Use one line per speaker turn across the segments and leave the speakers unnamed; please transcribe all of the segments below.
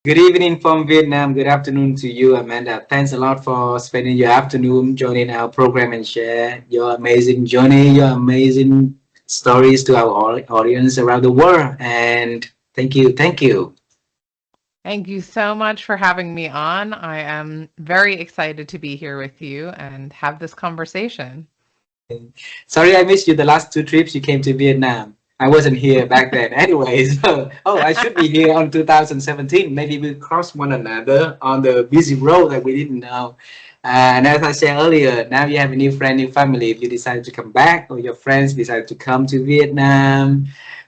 Good evening from Vietnam. Good afternoon to you, Amanda. Thanks a lot for spending your afternoon joining our program and share your amazing journey, your amazing stories to our audience around the world. And thank you.
Thank you so much for having me on. I am very excited to be here with you and have this conversation.
Sorry I missed you the last two trips you came to Vietnam. I wasn't here back then anyway. So, I should be here on 2017. Maybe we crossed one another on the busy road that we didn't know. And as I said earlier, now you have a new friend, new family. If you decide to come back or your friends decide to come to Vietnam,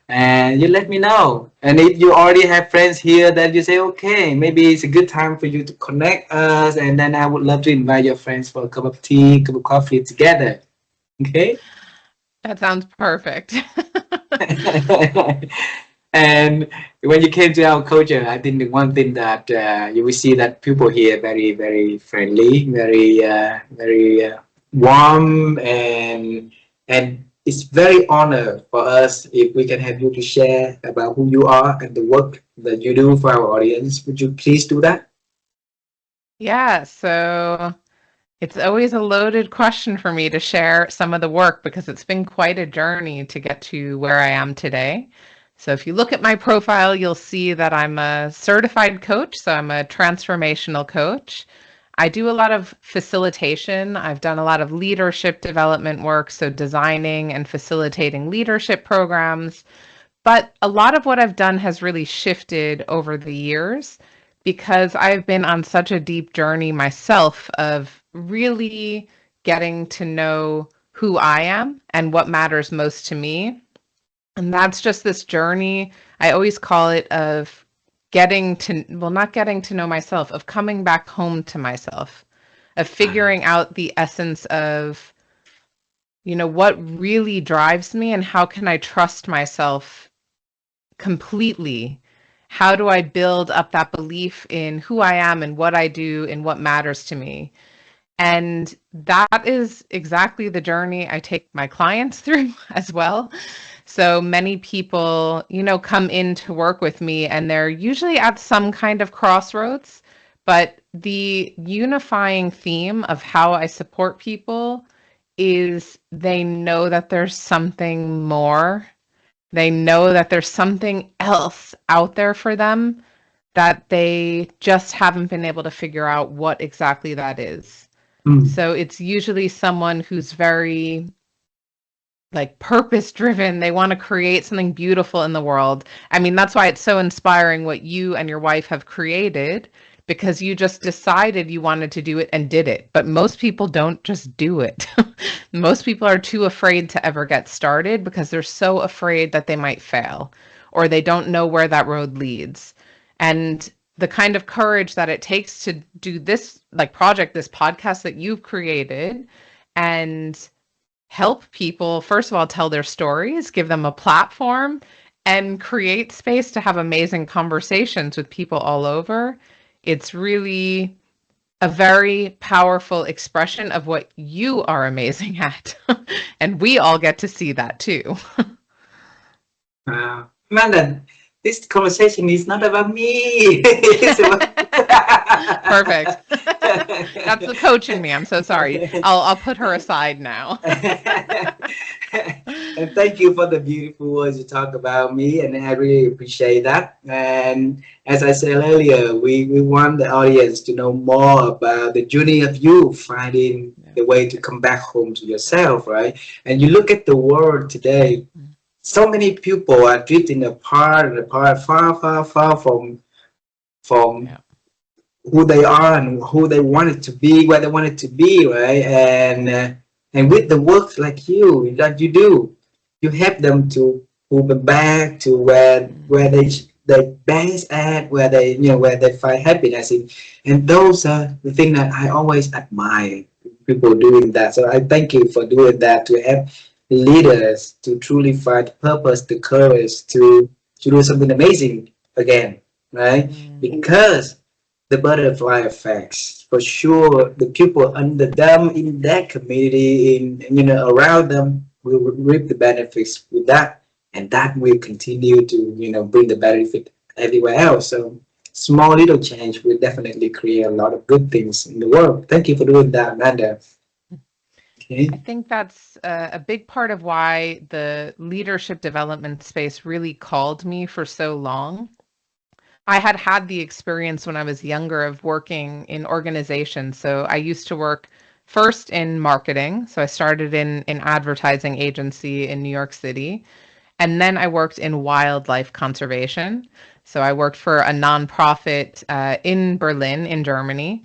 and you let me know. And if you already have friends here that you say, okay, maybe it's a good time for you to connect us. And then I would love to invite your friends for a cup of tea, cup of coffee together. Okay.
That sounds perfect.
And when you came to our culture, I think the one thing that you will see that people here very, very friendly, very warm, and it's very honor for us if we can have you to share about who you are and the work that you do for our audience. Would you please do that?
Yeah, so it's always a loaded question for me to share some of the work because it's been quite a journey to get to where I am today. So if you look at my profile, you'll see that I'm a certified coach. So I'm a transformational coach. I do a lot of facilitation. I've done a lot of leadership development work, so designing and facilitating leadership programs. But a lot of what I've done has really shifted over the years because I've been on such a deep journey myself of really getting to know who I am and what matters most to me. And that's just this journey. I always call it of getting to, well, not getting to know myself, of coming back home to myself, of figuring out the essence of, what really drives me and how can I trust myself completely. How do I build up that belief in who I am and what I do and what matters to me? And that is exactly the journey I take my clients through as well. So many people, come in to work with me and they're usually at some kind of crossroads, but the unifying theme of how I support people is they know that there's something more. They know that there's something else out there for them that they just haven't been able to figure out what exactly that is.
Mm.
So it's usually someone who's very like purpose driven. They want to create something beautiful in the world. I mean, that's why it's so inspiring what you and your wife have created because you just decided you wanted to do it and did it. But most people don't just do it. Most people are too afraid to ever get started because they're so afraid that they might fail or they don't know where that road leads. And the kind of courage that it takes to do this like project, this podcast that you've created and help people, first of all, tell their stories, give them a platform, and create space to have amazing conversations with people all over. It's really a very powerful expression of what you are amazing at. And we all get to see that too.
Amanda, this conversation is not about me. It's about
Perfect. That's the coach in me. I'm so sorry. I'll put her aside now.
And thank you for the beautiful words you talk about me, and I really appreciate that. And as I said earlier, we want the audience to know more about the journey of you finding the way to come back home to yourself, right? And you look at the world today, so many people are drifting apart, far from
Yeah.
who they are and who they wanted to be, where they wanted to be, right? And with the work like you that you do, you help them to move them back to where they best at, where where they find happiness in. And those are the thing that I always admire people doing that. So I thank you for doing that to help leaders to truly find purpose, the courage to do something amazing again, right? Because the butterfly effects for sure, the people under them in that community, in around them, will reap the benefits with that, and that will continue to bring the benefit everywhere else. So small little change will definitely create a lot of good things in the world. Thank you for doing that, Amanda.
I
Okay.
think that's a big part of why the leadership development space really called me for so long. I had had the experience when I was younger of working in organizations. So I used to work first in marketing. So I started in an advertising agency in New York City. And then I worked in wildlife conservation. So I worked for a nonprofit in Berlin, in Germany.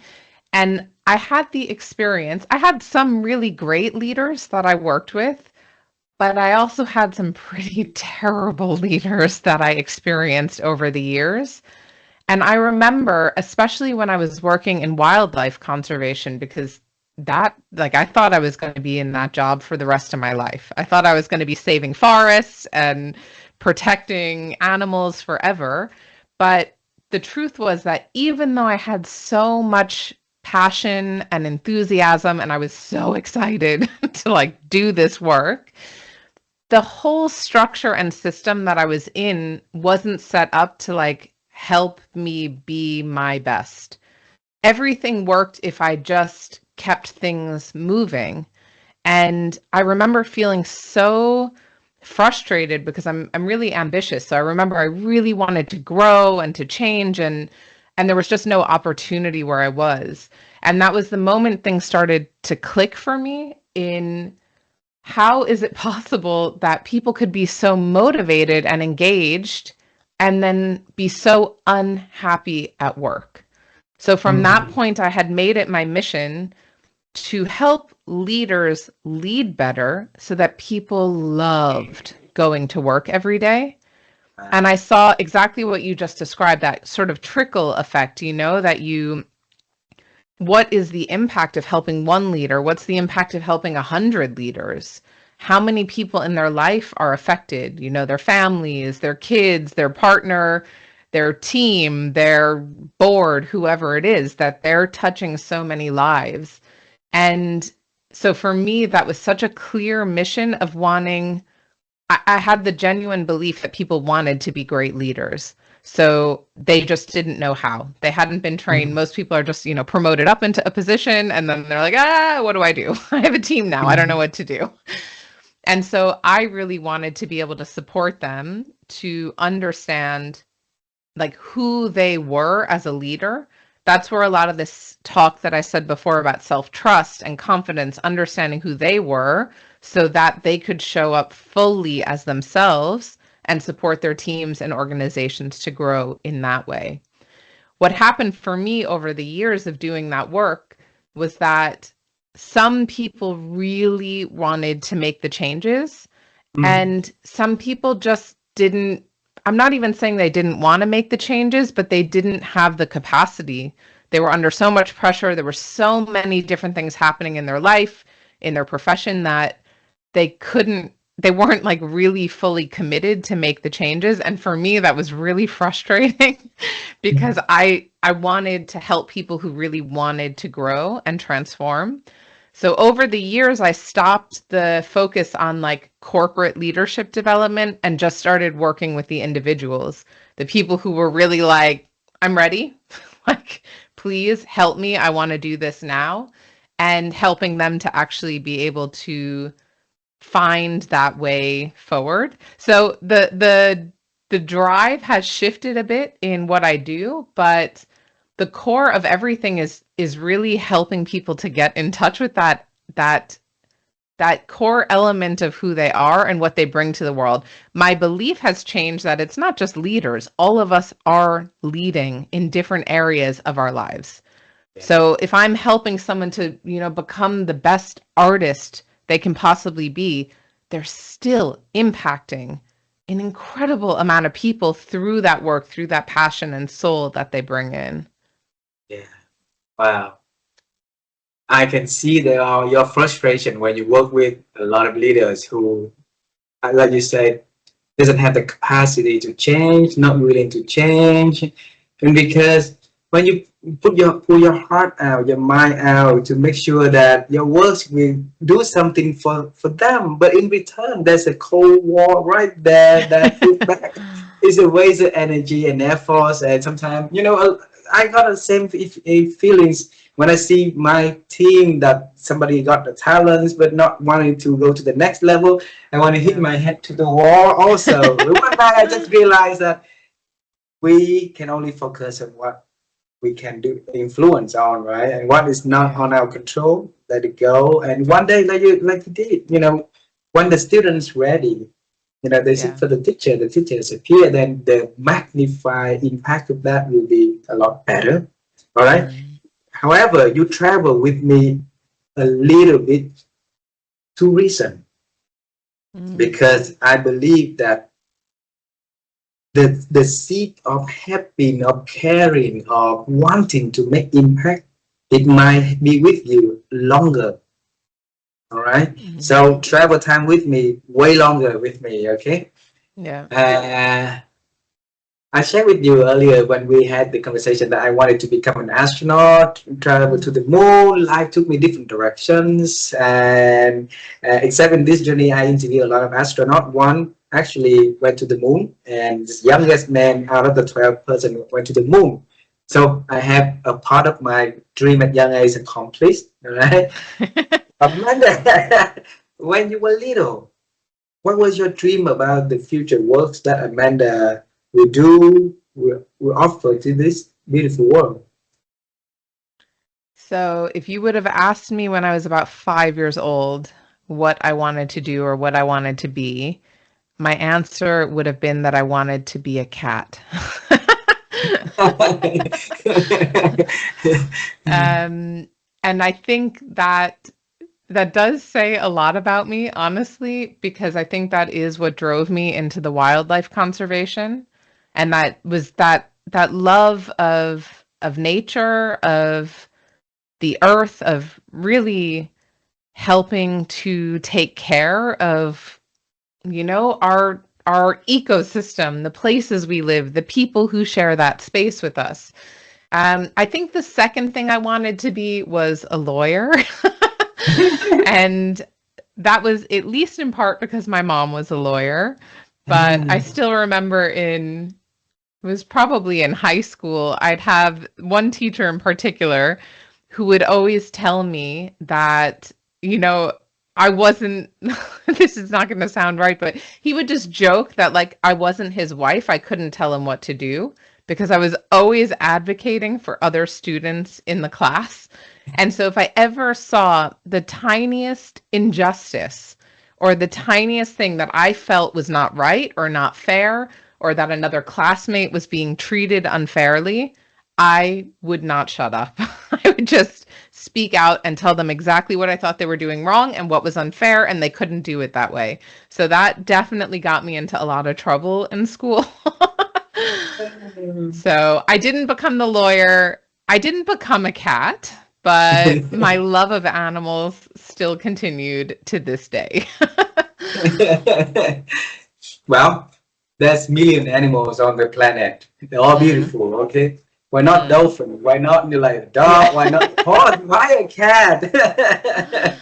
And I had the experience, I had some really great leaders that I worked with, but I also had some pretty terrible leaders that I experienced over the years. And I remember, especially when I was working in wildlife conservation, because that, like, I thought I was going to be in that job for the rest of my life. I thought I was going to be saving forests and protecting animals forever. But the truth was that even though I had so much passion and enthusiasm and I was so excited to like do this work, the whole structure and system that I was in wasn't set up to like help me be my best. Everything worked if I just kept things moving. And I remember feeling so frustrated because I'm really ambitious. So I remember I really wanted to grow and to change, and there was just no opportunity where I was. And that was the moment things started to click for me in how is it possible that people could be so motivated and engaged and then be so unhappy at work? So from that
Mhm.
point, I had made it my mission to help leaders lead better so that people loved going to work every day. And I
Wow.
saw exactly what you just described, that sort of trickle effect, that what is the impact of helping one leader? What's the impact of helping 100 leaders? How many people in their life are affected? Their families, their kids, their partner, their team, their board, whoever it is, that they're touching so many lives. And so for me, that was such a clear mission of wanting, I had the genuine belief that people wanted to be great leaders. So they just didn't know how. They hadn't been trained.
Mhm.
Most people are just, promoted up into a position and then they're like, what do I do? I have a team now. I don't know
Mhm.
what to do. And so I really wanted to be able to support them to understand like who they were as a leader. That's where a lot of this talk that I said before about self-trust and confidence, understanding who they were so that they could show up fully as themselves and support their teams and organizations to grow in that way. What happened for me over the years of doing that work was that some people really wanted to make the changes
Mhm.
and some people just didn't. I'm not even saying they didn't want to make the changes, but they didn't have the capacity. They were under so much pressure. There were so many different things happening in their life, in their profession, that they weren't like really fully committed to make the changes. And for me, that was really frustrating because I wanted to help people who really wanted to grow and transform. So over the years, I stopped the focus on like corporate leadership development and just started working with the individuals, the people who were really like, I'm ready. Like, please help me. I want to do this now. And helping them to actually be able to find that way forward. So the drive has shifted a bit in what I do, but the core of everything is really helping people to get in touch with that that core element of who they are and what they bring to the world. My belief has changed that it's not just leaders. All of us are leading in different areas of our lives.
Yeah.
So if I'm helping someone to, become the best artist they can possibly be, they're still impacting an incredible amount of people through that work, through that passion and soul that they bring in.
Yeah. Wow. I can see your frustration when you work with a lot of leaders who, like you said, doesn't have the capacity to change, not willing to change, and because when you pull your heart out, your mind out to make sure that your works will do something for them, but in return, there's a cold war right there that pulls back. it's a waste of energy and effort. And sometimes, I got the same feelings when I see my team that somebody got the talents but not wanting to go to the next level. I want to hit
Yeah.
my head to the wall. Also, one day I just realized that we can only focus on what we can do influence on, right? And what is not
Yeah.
on our control, let it go. And one day, like you did, when the students ready, they sit
Yeah.
for the teachers appear, then the magnified impact of that will be a lot better. All right.
Mm.
However, you travel with me a little bit to reason,
Mm.
because I believe that the seed of helping, of caring, of wanting to make impact, it might be with you longer. All right.
Mm.
So travel time with me way longer with me. Okay.
Yeah.
Uh, I shared with you earlier when we had the conversation that I wanted to become an astronaut, travel to
Mm.
the moon. Life took me different directions, and except in this journey, I interviewed a lot of astronauts. One actually went to the moon, and the youngest man out of the 12 person went to the moon. So I have a part of my dream at young age accomplished. All right, Amanda, when you were little, what was your dream about the future works that Amanda will offer to this beautiful world?
So, if you would have asked me when I was about 5 years old what I wanted to do or what I wanted to be, my answer would have been that I wanted to be a cat. um, and I think that that does say a lot about me, honestly, because I think that is what drove me into the wildlife conservation, and that was that love of nature, of the earth, of really helping to take care of, our ecosystem, the places we live, the people who share that space with us. I think the second thing I wanted to be was a lawyer. And that was at least in part because my mom was a lawyer. But I still remember it was probably in high school, I'd have one teacher in particular who would always tell me that, you know, I wasn't, this is not going to sound right, but he would just joke that like I wasn't his wife. I couldn't tell him what to do because I was always advocating for other students in the class. And so if I ever saw the tiniest injustice or the tiniest thing that I felt was not right or not fair, or that another classmate was being treated unfairly, I would not shut up. I would just speak out and tell them exactly what I thought they were doing wrong and what was unfair, and they couldn't do it that way. So that definitely got me into a lot of trouble in school. So I didn't become the lawyer. I didn't become a cat, but my love of animals still continued to this day.
Well, there's million animals on the planet. They're all
Mm,
beautiful. Okay, why not
mm,
dolphin? Why not like a
yeah.
dog? Why not horse? Why a cat?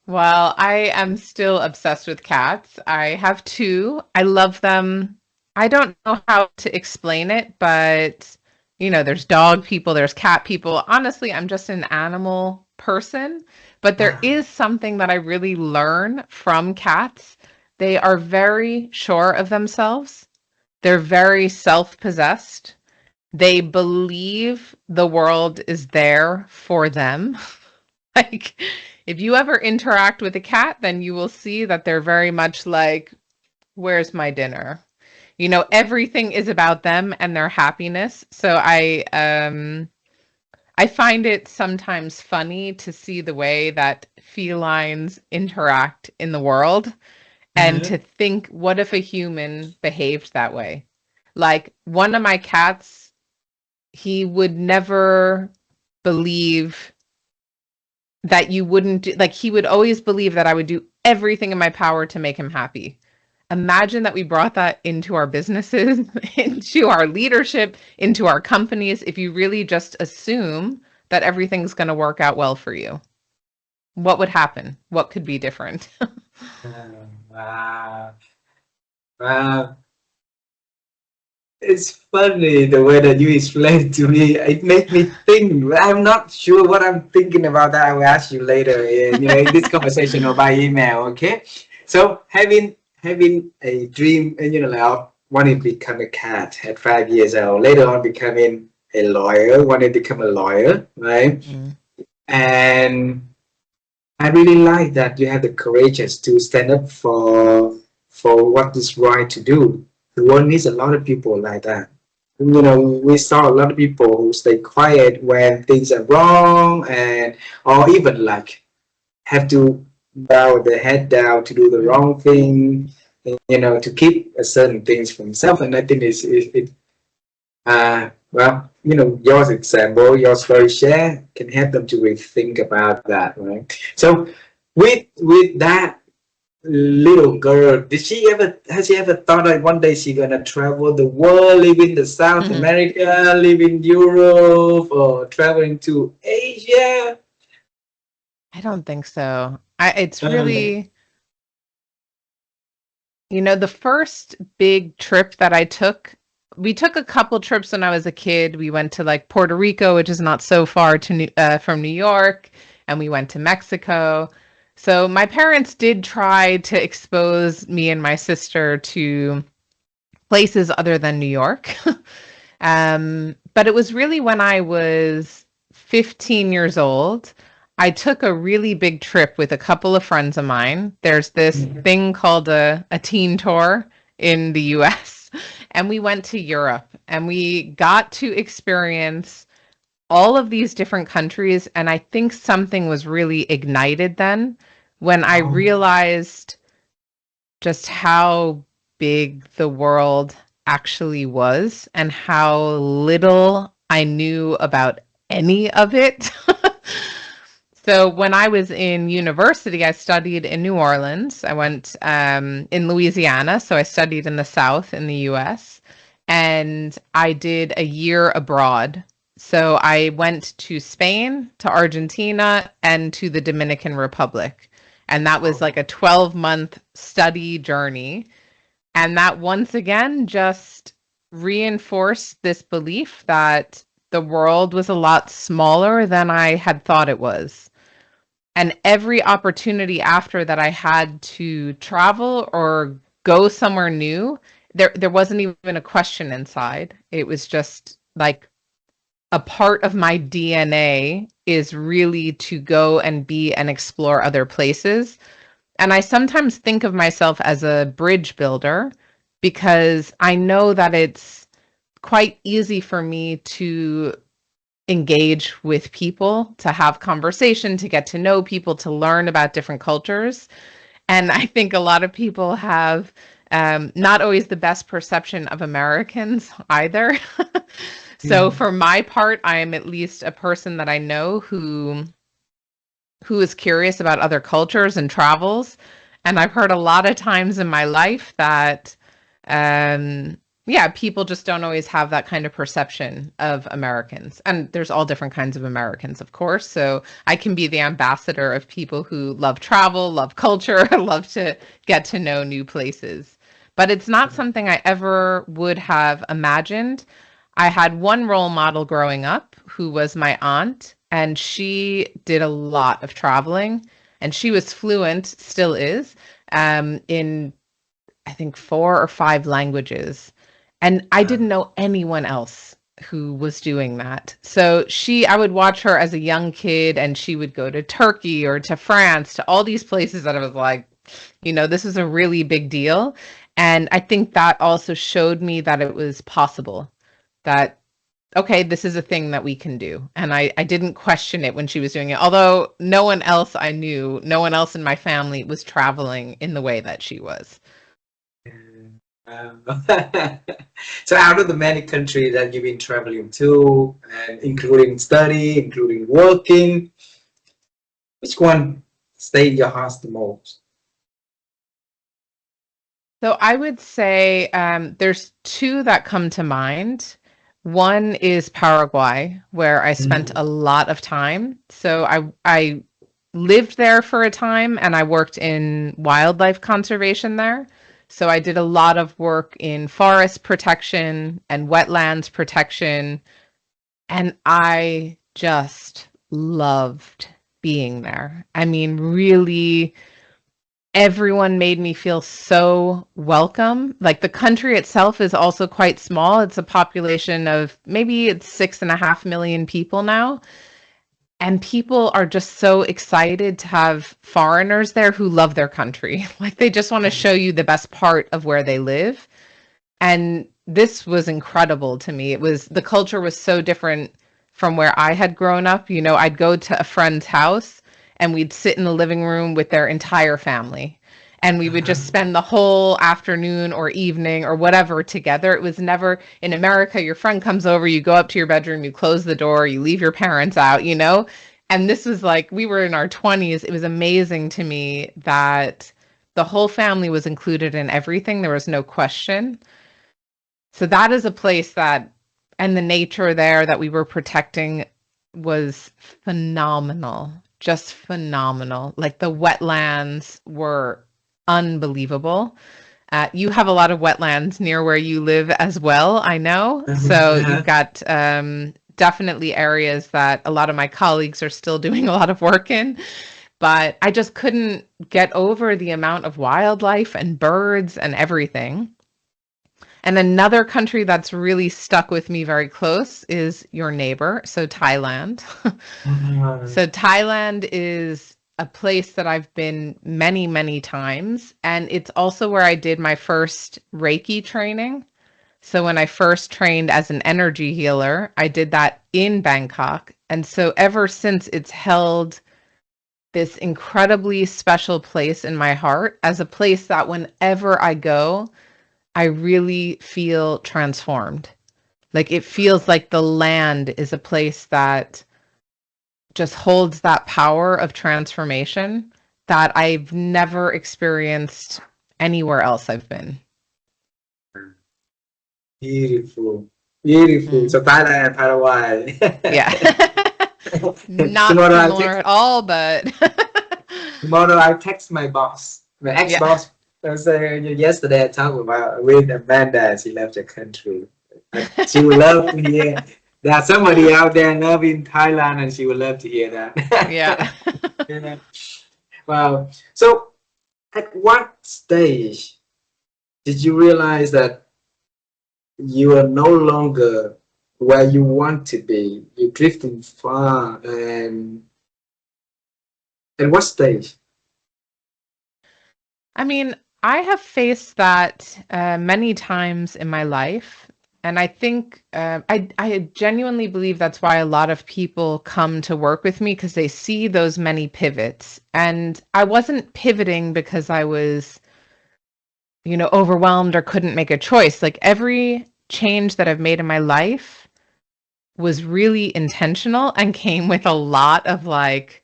Well, I am still obsessed with cats. I have two. I love them. I don't know how to explain it, but there's dog people, there's cat people. Honestly, I'm just an animal person, but there is something that I really learn from cats. They are very sure of themselves. They're very self-possessed. They believe the world is there for them. Like, if you ever interact with a cat, then you will see that they're very much like, where's my dinner? Everything is about them and their happiness. So I find it sometimes funny to see the way that felines interact in the world and to think, what if a human behaved that way? Like one of my cats, he would never believe that you wouldn't do, like he would always believe that I would do everything in my power to make him happy. Imagine that we brought that into our businesses, into our leadership, into our companies. If you really just assume that everything's going to work out well for you, what would happen? What could be different?
Wow. Wow. It's funny the way that you explain to me. It makes me think. I'm not sure what I'm thinking about. That I will ask you later. In this conversation or by email. Okay. So having a dream, and like I wanted to become a cat at 5 years old. Later on, becoming a lawyer. Wanted to become a lawyer, right?
Mm.
And I really like that you have the courage to stand up for what is right to do. The world needs a lot of people like that. We saw a lot of people who stay quiet when things are wrong, and or even like have to bow their head down to do the wrong thing, to keep a certain things for himself. And I think it well, your example, your story share can help them to rethink about that, right? So with that little girl, has she ever thought that one day she gonna travel the world, live in the South
Mhm.
America, live in Europe, or traveling to Asia?
I don't think so. It's
Uh,
really, the first big trip that I took, we took a couple trips when I was a kid. We went to like Puerto Rico, which is not so far from New York, and we went to Mexico. So my parents did try to expose me and my sister to places other than New York. But it was really when I was 15 years old. I took a really big trip with a couple of friends of mine. There's this thing called a teen tour in the US, and we went to Europe and we got to experience all of these different countries. And I think something was really ignited then when I
oh,
realized just how big the world actually was and how little I knew about any of it. So when I was in university, I studied in New Orleans. I went in Louisiana, so I studied in the South in the US, and I did a year abroad. So I went to Spain, to Argentina, and to the Dominican Republic. And that was like a 12-month study journey. And that once again just reinforced this belief that the world was a lot smaller than I had thought it was. And every opportunity after that I had to travel or go somewhere new, there wasn't even a question inside. It was just like a part of my DNA is really to go and be and explore other places. And I sometimes think of myself as a bridge builder because I know that it's quite easy for me to engage with people, to have conversation, to get to know people, to learn about different cultures. And I think a lot of people have not always the best perception of Americans either. So
mm,
for my part, I am at least a person that I know who is curious about other cultures and travels. And I've heard a lot of times in my life that, um, yeah, people just don't always have that kind of perception of Americans. And there's all different kinds of Americans, of course. So I can be the ambassador of people who love travel, love culture, love to get to know new places. But it's not something I ever would have imagined. I had one role model growing up who was my aunt, and she did a lot of traveling, and she was fluent, still is, in I think 4 or 5 languages. And I
uh,
didn't know anyone else who was doing that. So I would watch her as a young kid, and she would go to Turkey or to France, to all these places that I was like, this is a really big deal. And I think that also showed me that it was possible, that okay, this is a thing that we can do. And I didn't question it when she was doing it. Although no one else I knew, no one else in my family was traveling in the way that she was.
um, so out of the many countries that you've been traveling to, and including study, including working, which one stayed in your heart the most?
So I would say there's two that come to mind. One is Paraguay, where I spent
Mm.
a lot of time. So I lived there for a time and I worked in wildlife conservation there. So I did a lot of work in forest protection and wetlands protection, and I just loved being there. I mean, really, everyone made me feel so welcome. Like the country itself is also quite small. It's a population of maybe it's 6.5 million people now. And people are just so excited to have foreigners there who love their country. Like they just want to show you the best part of where they live. And this was incredible to me. The culture was so different from where I had grown up. You know, I'd go to a friend's house and we'd sit in the living room with their entire family. And we would just spend the whole afternoon or evening or whatever together. It was never in America, your friend comes over, you go up to your bedroom, you close the door, you leave your parents out, you know? And this was like, we were in our 20s. It was amazing to me that the whole family was included in everything. There was no question. So that is a place that, and the nature there that we were protecting was phenomenal, just phenomenal. Like the wetlands were unbelievable. You have a lot of wetlands near where you live as well, I know. So you've got definitely areas that a lot of my colleagues are still doing a lot of work in. But I just couldn't get over the amount of wildlife and birds and everything. And another country that's really stuck with me very close is your neighbor, so Thailand. So Thailand is a place that I've been many, many times. And it's also where I did my first Reiki training. So when I first trained as an energy healer, I did that in Bangkok. And so ever since, it's held this incredibly special place in my heart as a place that whenever I go, I really feel transformed. Like it feels like the land is a place that just holds that power of transformation that I've never experienced anywhere else I've been.
Beautiful, beautiful. So Thailand and Paraguay.
Yeah. Not
Tomorrow I'll
similar
text.
at all, but
Tomorrow I text my boss, my
yeah.
ex-boss. I was saying yesterday I talked about with Amanda. She left the country. She would love to hear. There's somebody out there loving Thailand, and she would love to hear
Yeah.
that. Yeah. Wow. So, at what stage did you realize that you are no longer where you want to be? You're drifting far, and at what stage?
I mean, I have faced that many times in my life. And I think I genuinely believe that's why a lot of people come to work with me because they see those many pivots. And I wasn't pivoting because I was, you know, overwhelmed or couldn't make a choice. Like every change that I've made in my life was really intentional and came with a lot of like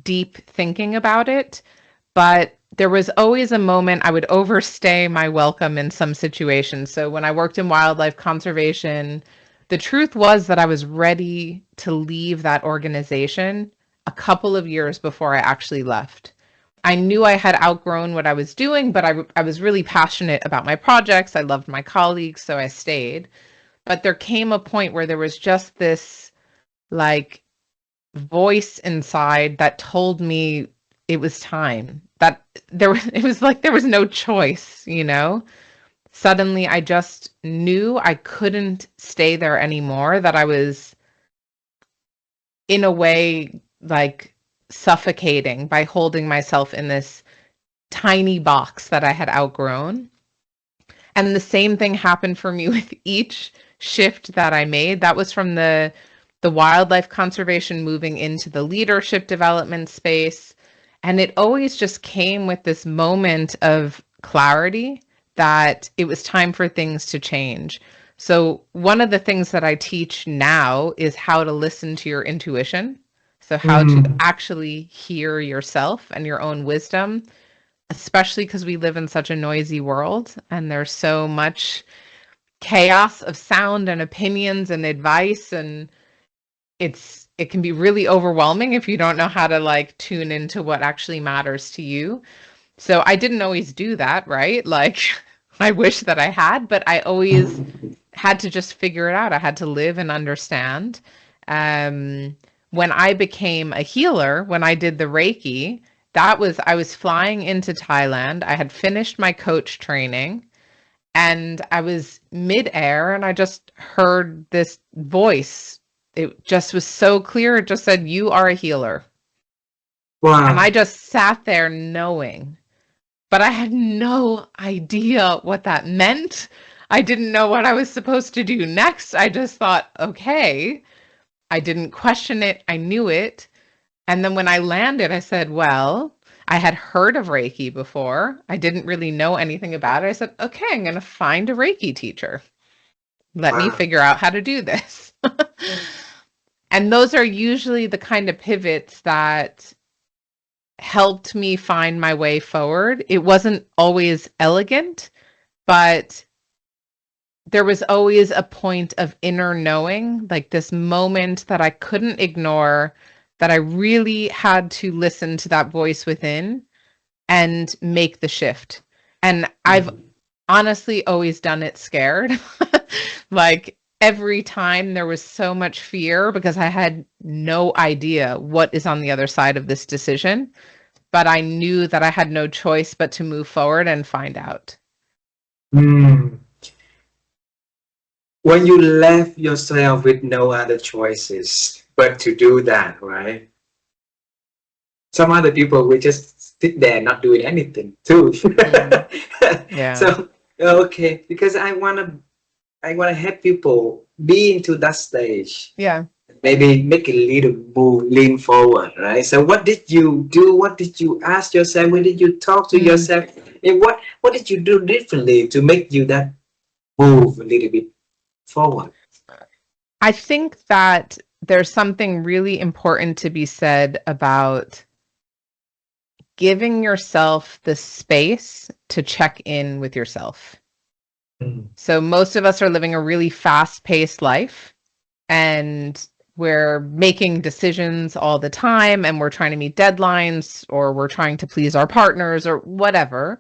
deep thinking about it. But there was always a moment I would overstay my welcome in some situations. So when I worked in wildlife conservation, the truth was that I was ready to leave that organization a couple of years before I actually left. I knew I had outgrown what I was doing, but I was really passionate about my projects. I loved my colleagues, so I stayed. But there came a point where there was just this like voice inside that told me it was time, that it was like there was no choice, you know. Suddenly I just knew I couldn't stay there anymore, that I was in a way like suffocating by holding myself in this tiny box that I had outgrown. And the same thing happened for me with each shift that I made. That was from the wildlife conservation moving into the leadership development space. And it always just came with this moment of clarity that it was time for things to change. So one of the things that I teach now is how to listen to your intuition. So how to actually hear yourself and your own wisdom, especially because we live in such a noisy world and there's so much chaos of sound and opinions and advice, and it can be really overwhelming if you don't know how to like tune into what actually matters to you. So I didn't always do that, right? Like I wish that I had, but I always had to just figure it out. I had to live and understand. When I became a healer, when I did the Reiki, I was flying into Thailand. I had finished my coach training and I was midair and I just heard this voice. It just was so clear. It just said, "You are a healer." And I
Wow.
just sat there knowing, but I had no idea what that meant. I didn't know what I was supposed to do next. I just thought, okay. I didn't question it. I knew it. And then when I landed, I said, well, I had heard of Reiki before. I didn't really know anything about it. I said, okay, I'm going to find a Reiki teacher. Let me
Wow.
figure out how to do this. And those are usually the kind of pivots that helped me find my way forward. It wasn't always elegant, but there was always a point of inner knowing, like this moment that I couldn't ignore, that I really had to listen to that voice within and make the shift. And I've
Mhm.
honestly always done it scared. Like every time there was so much fear because I had no idea what is on the other side of this decision, but I knew that I had no choice but to move forward and find out.
Mm. When you left yourself with no other choices but to do that, right? Some other people will just sit there not doing anything too.
Mm, yeah.
So okay, because I wanna help people be into that stage.
Yeah.
Maybe make a little move, lean forward, right? So what did you do? What did you ask yourself? What did you talk to
Mm.
yourself? And what did you do differently to make you that move a little bit forward?
I think that there's something really important to be said about giving yourself the space to check in with yourself.
Mm.
So most of us are living a really fast-paced life and we're making decisions all the time and we're trying to meet deadlines or we're trying to please our partners or whatever.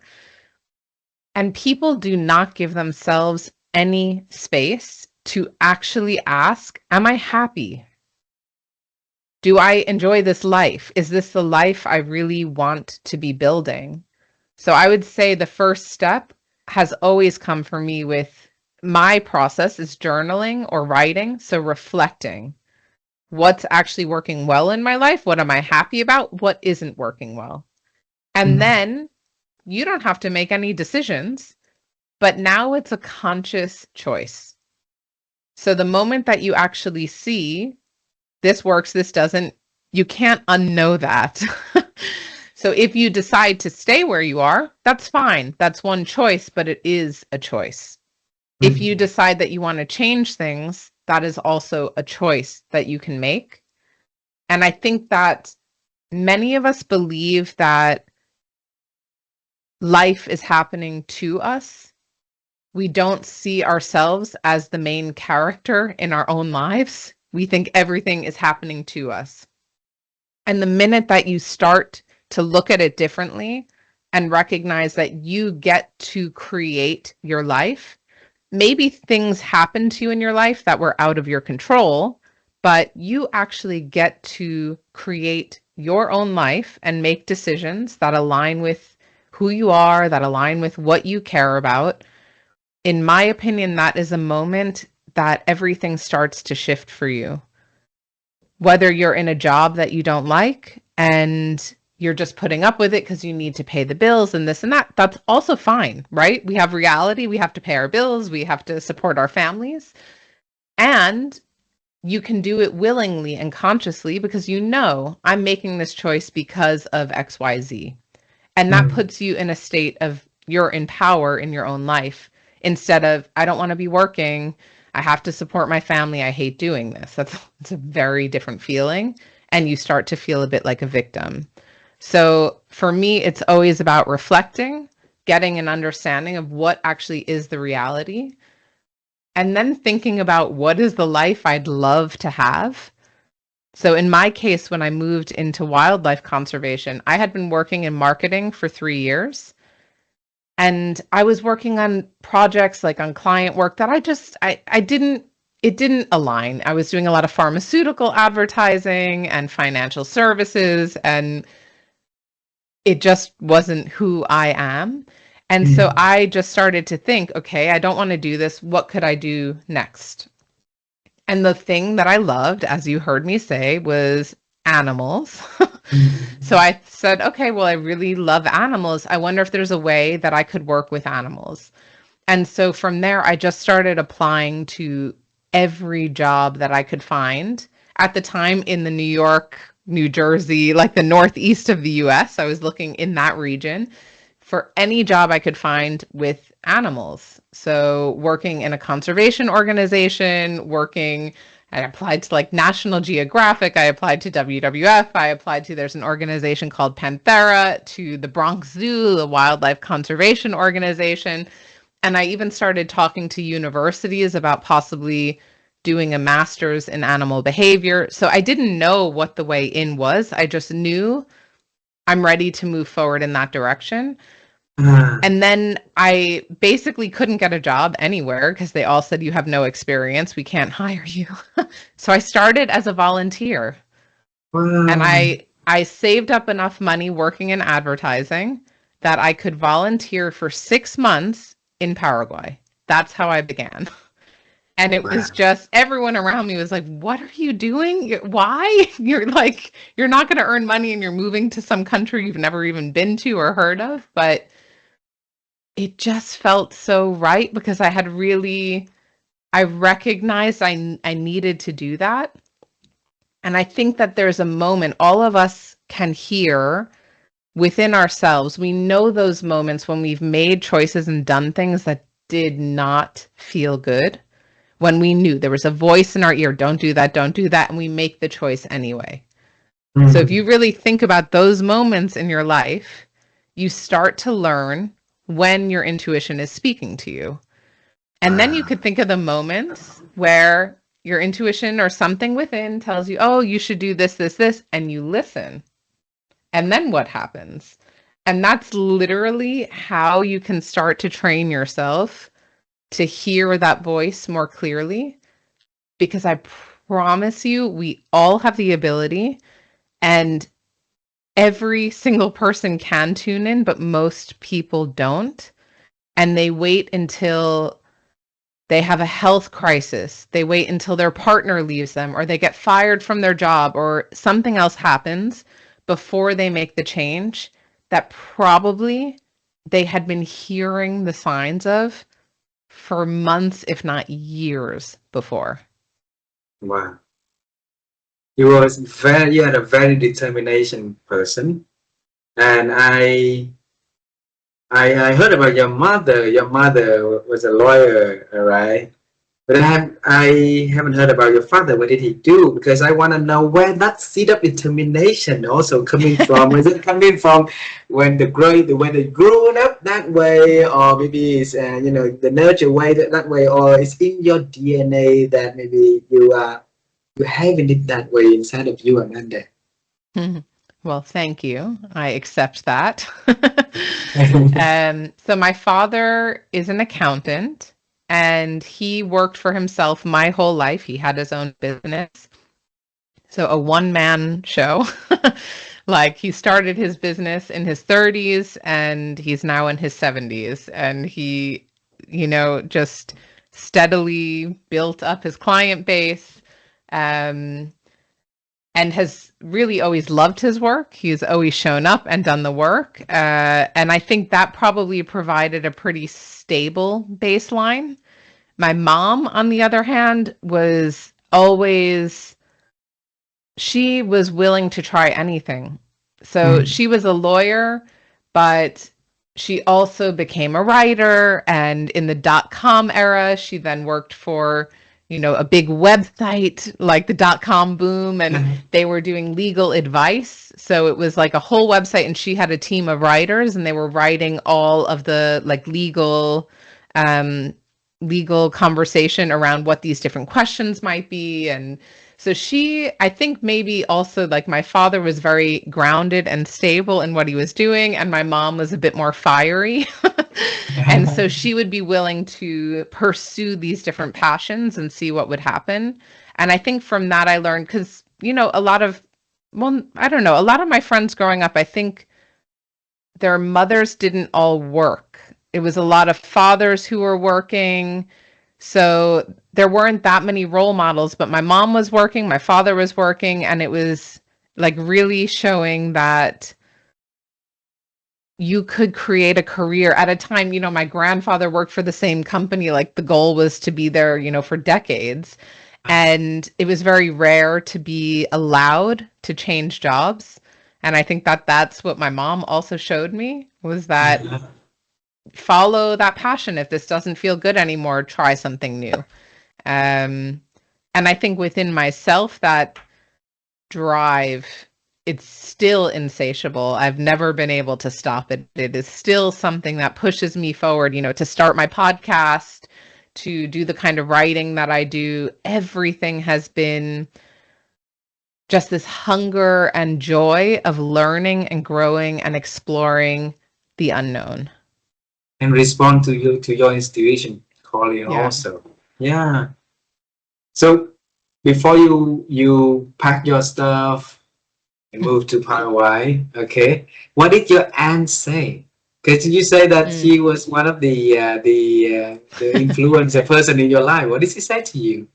And people do not give themselves any space to actually ask, am I happy? Do I enjoy this life? Is this the life I really want to be building? So I would say the first step has always come for me with my process is journaling or writing. So reflecting what's actually working well in my life. What am I happy about? What isn't working well? And
Mm.
then you don't have to make any decisions, but now it's a conscious choice. So the moment that you actually see this works, this doesn't, you can't unknow that. So if you decide to stay where you are, that's fine. That's one choice, but it is a choice. If you
Mm.
decide that you want to change things, that is also a choice that you can make. And I think that many of us believe that life is happening to us. We don't see ourselves as the main character in our own lives. We think everything is happening to us. And the minute that you start to look at it differently and recognize that you get to create your life, maybe things happen to you in your life that were out of your control, but you actually get to create your own life and make decisions that align with who you are, that align with what you care about. In my opinion, that is a moment that everything starts to shift for you. Whether you're in a job that you don't like and you're just putting up with it because you need to pay the bills and this and that, that's also fine, right? We have reality, we have to pay our bills, we have to support our families. And you can do it willingly and consciously because you know, I'm making this choice because of XYZ. And that
Mm.
puts you in a state of you're in power in your own life instead of, I don't want to be working. I have to support my family. I hate doing this. That's a very different feeling. And you start to feel a bit like a victim. So for me, it's always about reflecting, getting an understanding of what actually is the reality, and then thinking about what is the life I'd love to have. So in my case, when I moved into wildlife conservation, I had been working in marketing for 3 years. And I was working on projects, like on client work, that I didn't, it didn't align. I was doing a lot of pharmaceutical advertising and financial services, and it just wasn't who I am. And so
Mm.
I just started to think, okay, I don't want to do this. What could I do next? And the thing that I loved, as you heard me say, was animals. So
Mm.
I said, okay, well, I really love animals. I wonder if there's a way that I could work with animals. And so from there, I just started applying to every job that I could find. At the time in the New York, New Jersey, like the northeast of the US, I was looking in that region for any job I could find with animals. So working in a conservation organization, I applied to like National Geographic, I applied to WWF, I applied to, there's an organization called Panthera, to the Bronx Zoo, the wildlife conservation organization. And I even started talking to universities about possibly doing a master's in animal behavior. So I didn't know what the way in was. I just knew I'm ready to move forward in that direction.
Ah,
And then I basically couldn't get a job anywhere because they all said, you have no experience, we can't hire you. So I started as a volunteer, and
wow.
I saved up enough money working in advertising that I could volunteer for 6 months in Paraguay. That's how I began. And it was
Wow.
just, everyone around me was like, what are you doing? Why? You're like, you're not going to earn money and you're moving to some country you've never even been to or heard of. But it just felt so right because I recognized I needed to do that. And I think that there's a moment all of us can hear within ourselves. We know those moments when we've made choices and done things that did not feel good, when we knew there was a voice in our ear, don't do that, don't do that, and we make the choice anyway. So if you
Mm.
really think about those moments in your life, you start to learn when your intuition is speaking to you. And then you
Wow.
could think of the moments where your intuition or something within tells you, oh, you should do this, this, this, and you listen. And then what happens? And that's literally how you can start to train yourself to hear that voice more clearly, because I promise you, we all have the ability, and every single person can tune in, but most people don't. And they wait until they have a health crisis. They wait until their partner leaves them, or they get fired from their job, or something else happens before they make the change that probably they had been hearing the signs of for months, if not years before.
Wow. You had a very determination person. And I heard about your mother. Your mother was a lawyer, all right? But I haven't heard about your father. What did he do? Because I want to know where that seed of determination also coming from. Is it coming from when they grew up that way, or maybe it's the nurture way that way, or it's in your DNA that maybe you having it that way inside of you, Amanda?
Well, thank you. I accept that. So my father is an accountant, and he worked for himself my whole life. He had his own business. So a one-man show. Like, he started his business in his 30s and he's now in his 70s, and he, just steadily built up his client base. Um, and has really always loved his work. He's always shown up and done the work. And I think that probably provided a pretty stable baseline. My mom, on the other hand, she was willing to try anything. So
Mm.
she was a lawyer, but she also became a writer. And in the .com era, she then worked for, a big website like the .com boom, and they were doing legal advice. So it was like a whole website, and she had a team of writers, and they were writing all of the like legal conversation around what these different questions might be. And So I think maybe also like my father was very grounded and stable in what he was doing, and my mom was a bit more fiery. And so she would be willing to pursue these different passions and see what would happen. And I think from that I learned, because, well, I don't know, a lot of my friends growing up, I think their mothers didn't all work. It was a lot of fathers who were working. So there weren't that many role models, but my mom was working, my father was working, and it was like really showing that you could create a career at a time. My grandfather worked for the same company, like the goal was to be there, for decades. And it was very rare to be allowed to change jobs. And I think that that's what my mom also showed me, was that follow that passion. If this doesn't feel good anymore, try something new. And I think within myself, that drive, it's still insatiable. I've never been able to stop it. It is still something that pushes me forward, to start my podcast, to do the kind of writing that I do. Everything has been just this hunger and joy of learning and growing and exploring the unknown.
And respond to your intuition calling
Yeah.
also. Yeah. So before you pack your stuff and move to Paraguay, okay, what did your aunt say? Because you say that she was one of the influencer person in your life. What did she say to you?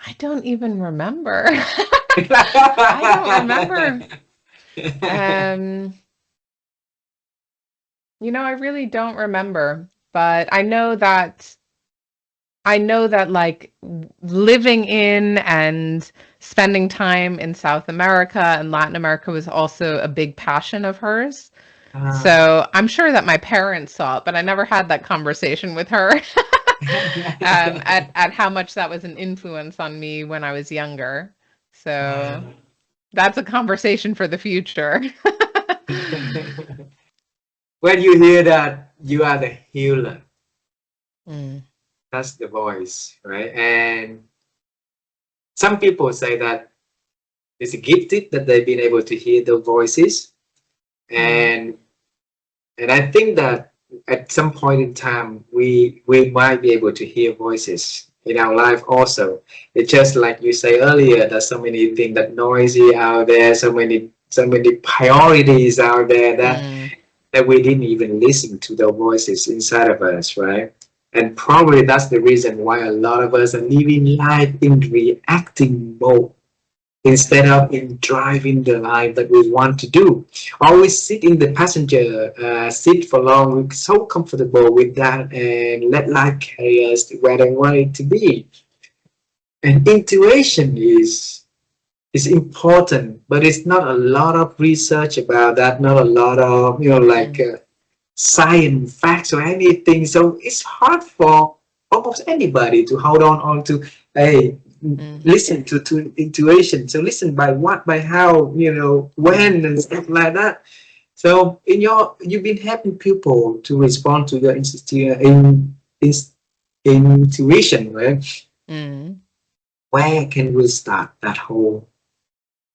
I don't even remember. I don't remember. I really don't remember, but I know that like living in and spending time in South America and Latin America was also a big passion of hers. So I'm sure that my parents saw it, but I never had that conversation with her at how much that was an influence on me when I was younger. So that's a conversation for the future.
When you hear that you are the healer,
Mm.
that's the voice, right? And some people say that it's gifted that they've been able to hear the voices, and I think that at some point in time we might be able to hear voices in our life also. It's just like you say earlier, there's so many things that noisy out there, so many priorities out there that we didn't even listen to the voices inside of us, right? And probably that's the reason why a lot of us are living life in reacting mode instead of in driving the life that we want to do. Always sit in the passenger seat for long. We're so comfortable with that and let life carry us to where they want it to be. And intuition is important, but it's not a lot of research about that, not a lot of, science facts or anything. So it's hard for almost anybody to hold on to, hey, listen to intuition. So listen by what, by how, when and stuff like that. So you've been helping people to respond to your intuition, right? Where can we start that whole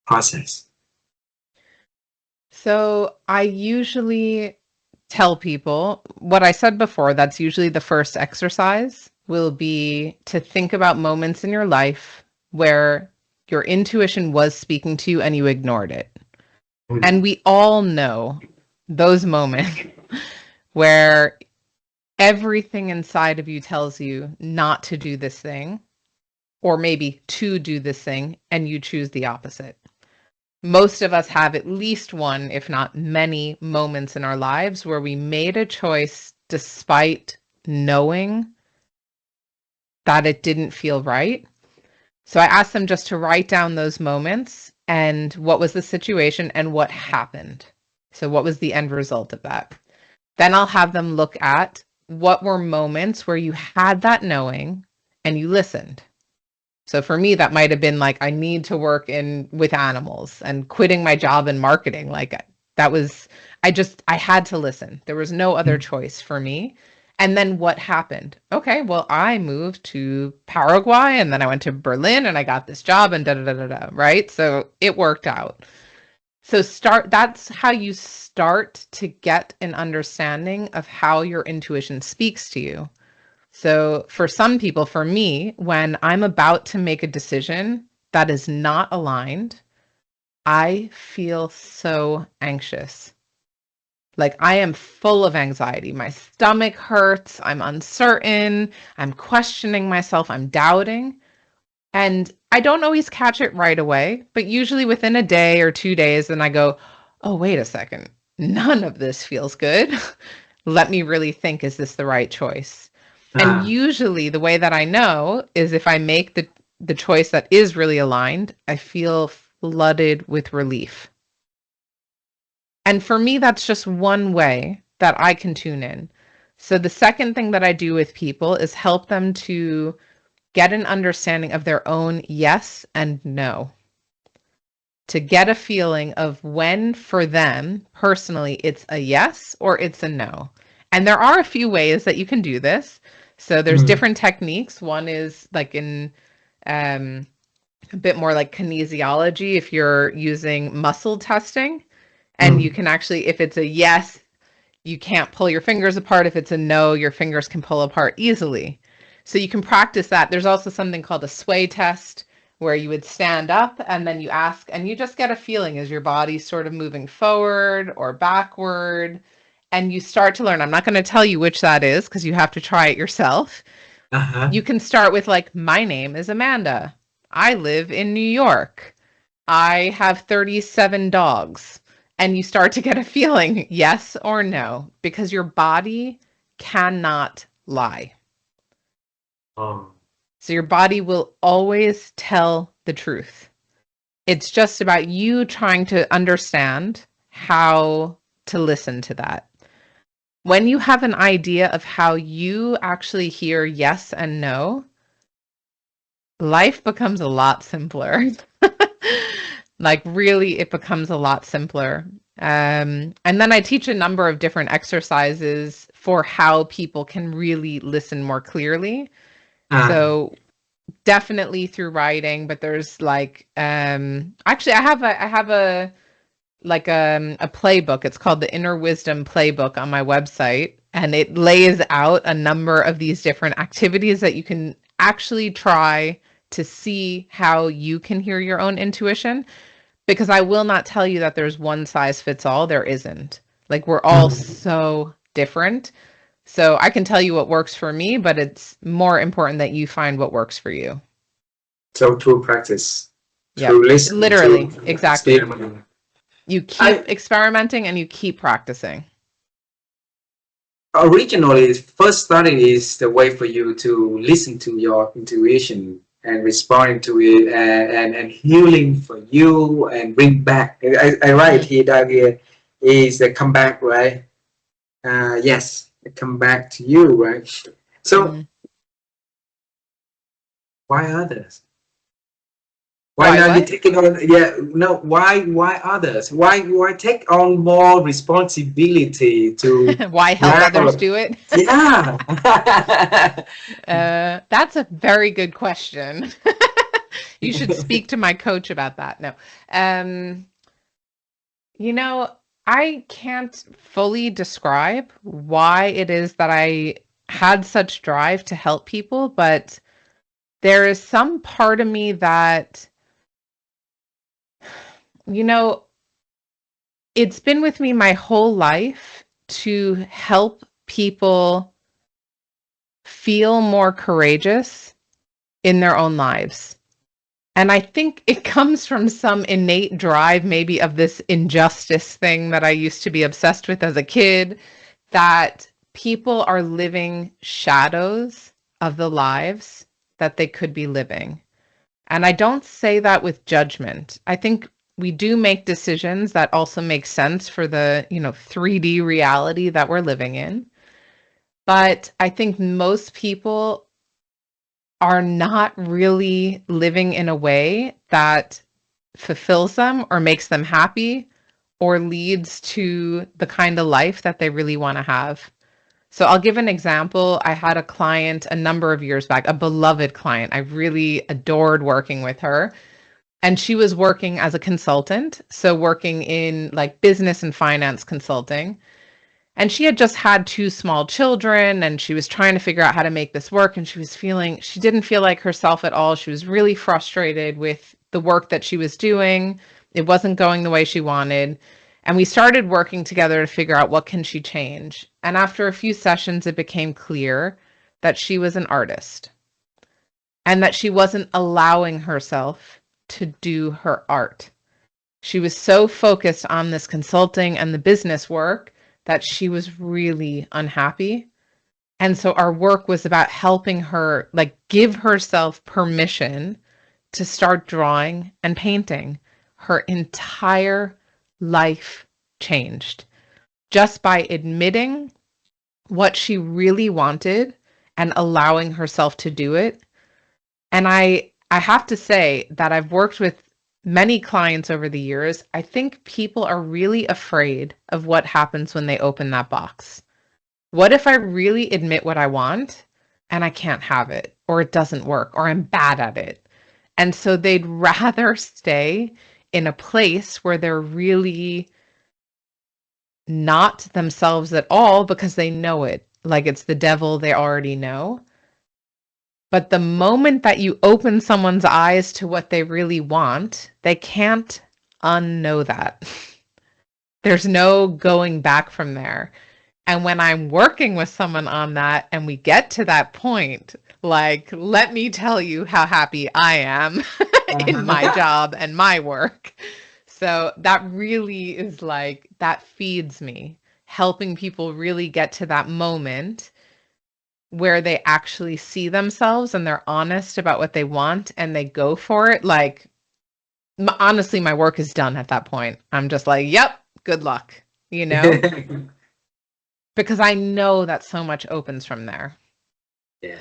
process?
So I usually tell people what I said before. That's usually the first exercise, will be to think about moments in your life where your intuition was speaking to you and you ignored it. And we all know those moments where everything inside of you tells you not to do this thing, or maybe to do this thing, and you choose the opposite. Most of us have at least one, if not many, moments in our lives where we made a choice despite knowing that it didn't feel right. So I asked them just to write down those moments and what was the situation and what happened. So what was the end result of that? Then I'll have them look at what were moments where you had that knowing and you listened. So for me, that might have been like, I need to work with animals, and quitting my job in marketing. Like that was, I had to listen. There was no other choice for me. And then what happened? Okay, well, I moved to Paraguay and then I went to Berlin and I got this job and da da da da da, right? So it worked out. So that's how you start to get an understanding of how your intuition speaks to you. So for some people, for me, when I'm about to make a decision that is not aligned, I feel so anxious. Like I am full of anxiety. My stomach hurts. I'm uncertain. I'm questioning myself. I'm doubting. And I don't always catch it right away, but usually within a day or 2 days, then I go, oh, wait a second. None of this feels good. Let me really think, is this the right choice? And
Ah,
usually the way that I know is if I make the choice that is really aligned, I feel flooded with relief. And for me, that's just one way that I can tune in. So the second thing that I do with people is help them to get an understanding of their own yes and no, to get a feeling of when for them personally it's a yes or it's a no. And there are a few ways that you can do this. So there's
mm,
different techniques. One is like in a bit more like kinesiology, if you're using muscle testing, and you
mm,
can actually, if it's a yes, you can't pull your fingers apart. If it's a no, your fingers can pull apart easily. So you can practice that. There's also something called a sway test where you would stand up and then you ask, and you just get a feeling, is your body sort of moving forward or backward? And you start to learn. I'm not going to tell you which that is because you have to try it yourself.
uh-huh,
You can start with like, my name is Amanda. I live in New York. I have 37 dogs. And you start to get a feeling, yes or no, because your body cannot lie.
oh,
So your body will always tell the truth. It's just about you trying to understand how to listen to that. When you have an idea of how you actually hear yes and no, life becomes a lot simpler. Like really, it becomes a lot simpler. And then I teach a number of different exercises for how people can really listen more clearly.
ah,
So definitely through writing, but there's like actually I have a like a playbook. It's called the Inner Wisdom Playbook on my website, and it lays out a number of these different activities that you can actually try to see how you can hear your own intuition, because I will not tell you that there's one size fits all. There isn't. Like we're all
mm.
so different. So I can tell you what works for me, but it's more important that you find what works for you.
So through practice,
Yep.
through listening
Literally.
to
Exactly.
experimenting.
You keep
I
experimenting and you keep practicing.
originally first starting is the way for you to listen to your intuition and responding to it and healing for you and bring back. I write
Mm,
here down here is the comeback, right? Yes, come back to you, right? So
mm.
why others? Why
Why
not you
what?
take it on? Yeah, no. Why others? Why take on more responsibility to
Why help others
now?
do it?
Yeah.
That's a very good question. You should speak to my coach about that. No. Um, you know, I can't fully describe why it is that I had such drive to help people, but there is some part of me that, you know, it's been with me my whole life to help people feel more courageous in their own lives. And I think it comes from some innate drive, maybe of this injustice thing that I used to be obsessed with as a kid, that people are living shadows of the lives that they could be living. And I don't say that with judgment. I think we do make decisions that also make sense for the, 3D reality that we're living in. But I think most people are not really living in a way that fulfills them or makes them happy or leads to the kind of life that they really want to have. So I'll give an example. I had a client a number of years back, a beloved client. I really adored working with her. And she was working as a consultant, so working in like business and finance consulting. And she had just had two small children and she was trying to figure out how to make this work. And she didn't feel like herself at all. She was really frustrated with the work that she was doing. It wasn't going the way she wanted. And we started working together to figure out what can she change. And after a few sessions, it became clear that she was an artist and that she wasn't allowing herself to do her art. She was so focused on this consulting and the business work that she was really unhappy. And so our work was about helping her, like, give herself permission to start drawing and painting. Her entire life changed just by admitting what she really wanted and allowing herself to do it. And I have to say that I've worked with many clients over the years. I think people are really afraid of what happens when they open that box. What if I really admit what I want and I can't have it, or it doesn't work, or I'm bad at it? And so they'd rather stay in a place where they're really not themselves at all because they know it, like it's the devil they already know. But the moment that you open someone's eyes to what they really want, they can't unknow that. There's no going back from there. And when I'm working with someone on that and we get to that point, like, let me tell you how happy I am in my job and my work. So that really is like, that feeds me, helping people really get to that moment where they actually see themselves and they're honest about what they want and they go for it. Like, honestly, my work is done at that point. I'm just like, yep, good luck, you know? Because I know that so much opens from there.
Yeah,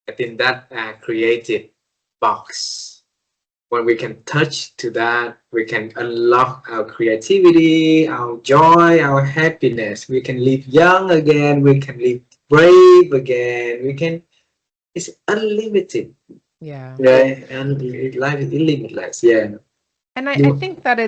I think that creative box, when we can touch to that, we can unlock our creativity, our joy, our happiness. We can live young again. We can live brave again. We can. It's unlimited.
Yeah.
Yeah, and life is limitless. Yeah.
And I think that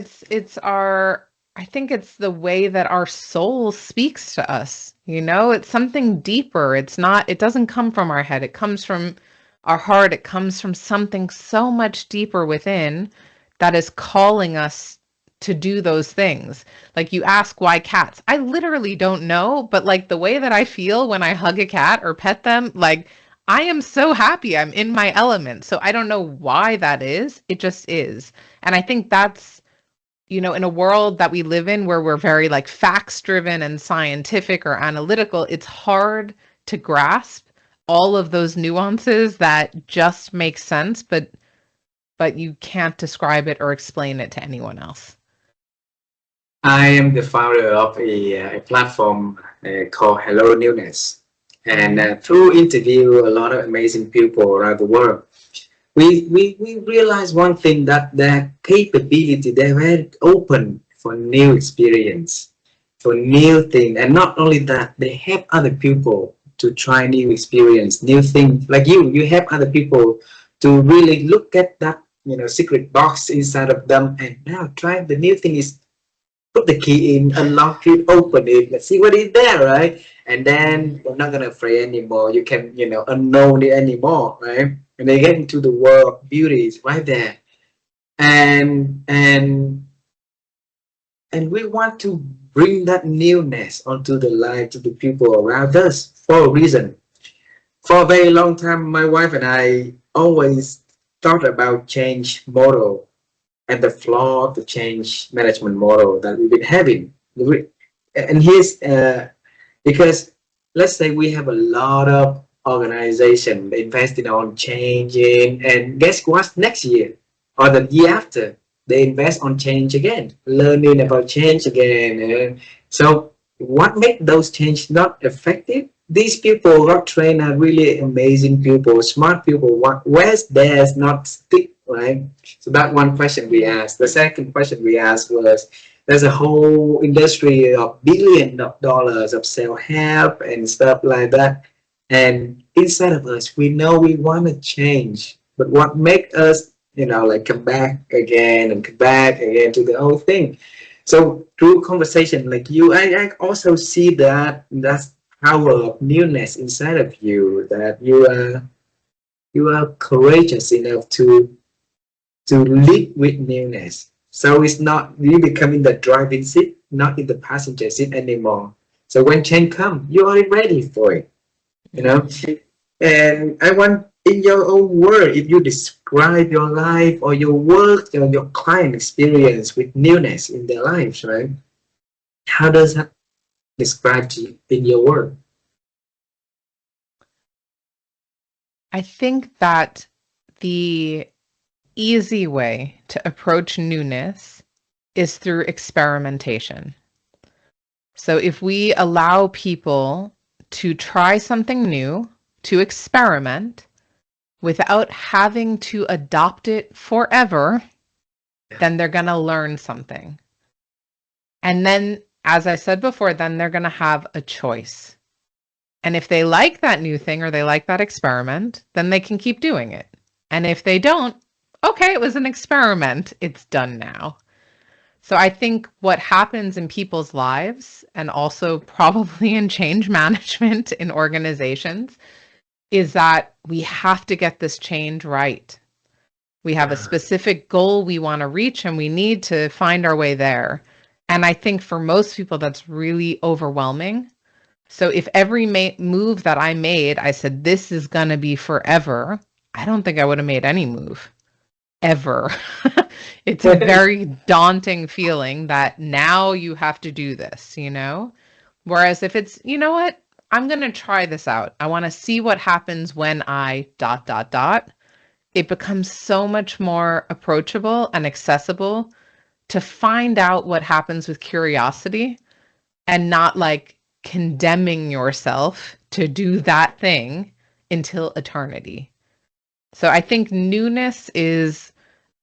I think it's the way that our soul speaks to us. You know, it's something deeper. It doesn't come from our head. It comes from our heart. It comes from something so much deeper within that is calling us to do those things. Like, you ask why cats. I literally don't know, but like the way that I feel when I hug a cat or pet them, like, I am so happy. I'm in my element. So I don't know why that is. It just is. And I think that's, you know, in a world that we live in where we're very like facts driven and scientific or analytical, it's hard to grasp all of those nuances that just make sense, but you can't describe it or explain it to anyone else.
I am the founder of a platform called helloNEWNESS, and through interview a lot of amazing people around the world, we realize one thing, that their capability, they're very open for new experience, for new thing. And not only that, they help other people to try new experience, new things. Like you help other people to really look at that, you know, secret box inside of them, and now try the new thing is put the key in, unlock it, open it, let's see what is there, right? And then you're not gonna afraid anymore. You can, you know, unknown it anymore, right? And they get into the world of beauty is right there. And we want to bring that newness onto the lives of the people around us for a reason. For a very long time, my wife and I always thought about change model and the flaw of the change management model that we've been having. And here's because let's say we have a lot of organization investing on changing, and guess what, next year or the year after they invest on change again, learning about change again. So what makes those change not effective? These people got trained are really amazing people, smart people. Where's theirs not stick, right? So that one question we asked. The second question we asked was, There's a whole industry of billions of dollars of self-help and stuff like that. And inside of us, we know we want to change, but what makes us, like come back again and come back again to the old thing. So through conversation like you, I also see that that's power of newness inside of you, that you are courageous enough to live with newness. So it's not you becoming the driving seat, not in the passenger seat anymore. So when change comes, you're already ready for it, you know. And I want, in your own word, if you describe your life or your work or your client experience with newness in their lives, right? How does that describe to you in your word?
I think that the easy way to approach newness is through experimentation. So if we allow people to try something new, to experiment, without having to adopt it forever, then they're going to learn something. And then, as I said before, then they're going to have a choice. And if they like that new thing or they like that experiment, then they can keep doing it. And if they don't, okay, it was an experiment. It's done now. So I think what happens in people's lives, and also probably in change management in organizations, is that we have to get this change right. We have a specific goal we want to reach, and we need to find our way there. And I think for most people, that's really overwhelming. So if every move that I made, I said, this is going to be forever, I don't think I would have made any move ever. It's a very daunting feeling that now you have to do this, Whereas if it's, you know what, I'm going to try this out. I want to see what happens when I ... It becomes so much more approachable and accessible to find out what happens with curiosity and not like condemning yourself to do that thing until eternity. So I think newness is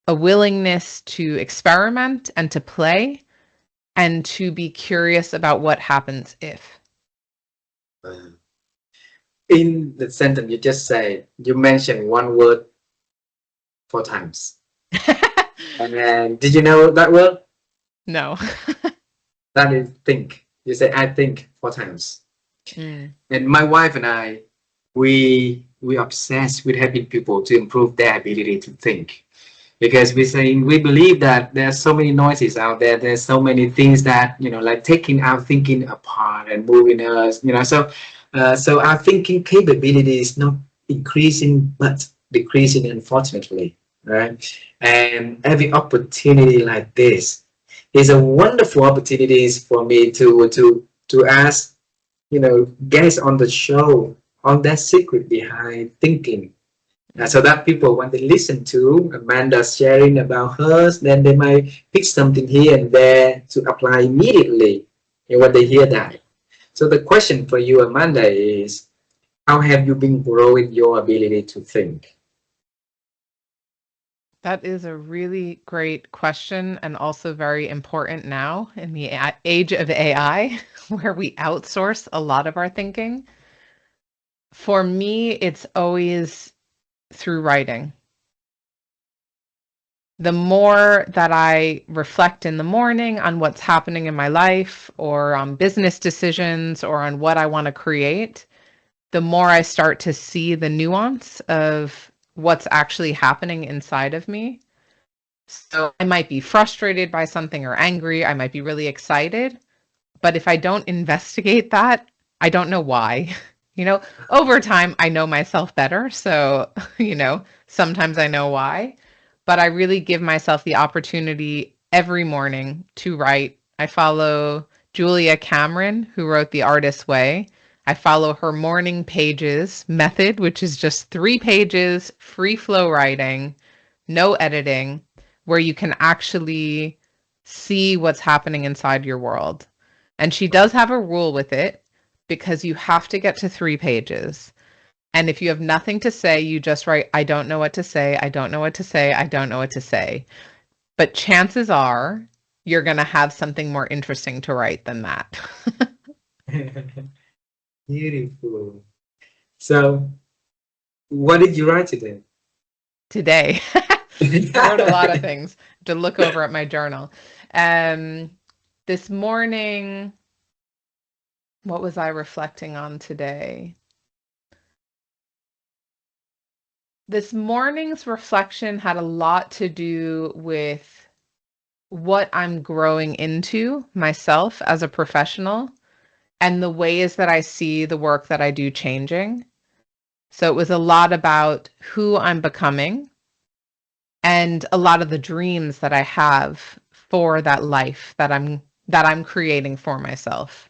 a willingness to experiment and to play and to be curious about what happens if.
In the sentence you just said, you mentioned one word 4 times. And did you know that word?
No.
That is think. You say I think 4 times. And my wife and I, we obsessed with helping people to improve their ability to think, because we believe that there's so many noises out there. There's so many things that like taking our thinking apart and moving us. So our thinking capability is not increasing but decreasing, unfortunately, right? And every opportunity like this is a wonderful opportunity for me to ask guests on the show on that secret behind thinking. So that people, when they listen to Amanda sharing about hers, then they might pick something here and there to apply immediately when they hear that. So the question for you, Amanda, is how have you been growing your ability to think?
That is a really great question, and also very important now in the age of AI, where we outsource a lot of our thinking. For me, it's always through writing. The more that I reflect in the morning on what's happening in my life or on business decisions or on what I want to create, the more I start to see the nuance of what's actually happening inside of me. So I might be frustrated by something or angry. I might be really excited. But if I don't investigate that, I don't know why. Over time, I know myself better. So, sometimes I know why. But I really give myself the opportunity every morning to write. I follow Julia Cameron, who wrote The Artist's Way. I follow her morning pages method, which is just 3 pages, free flow writing, no editing, where you can actually see what's happening inside your world. And she does have a rule with it, because you have to get to 3 pages. And if you have nothing to say, you just write, I don't know what to say, I don't know what to say, I don't know what to say. But chances are you're going to have something more interesting to write than that.
Beautiful. So, what did you write today?
Today, I wrote a lot of things to look over at my journal. Um, this morning, what was I reflecting on today? This morning's reflection had a lot to do with what I'm growing into myself as a professional and the ways that I see the work that I do changing. So it was a lot about who I'm becoming and a lot of the dreams that I have for that life that I'm creating for myself.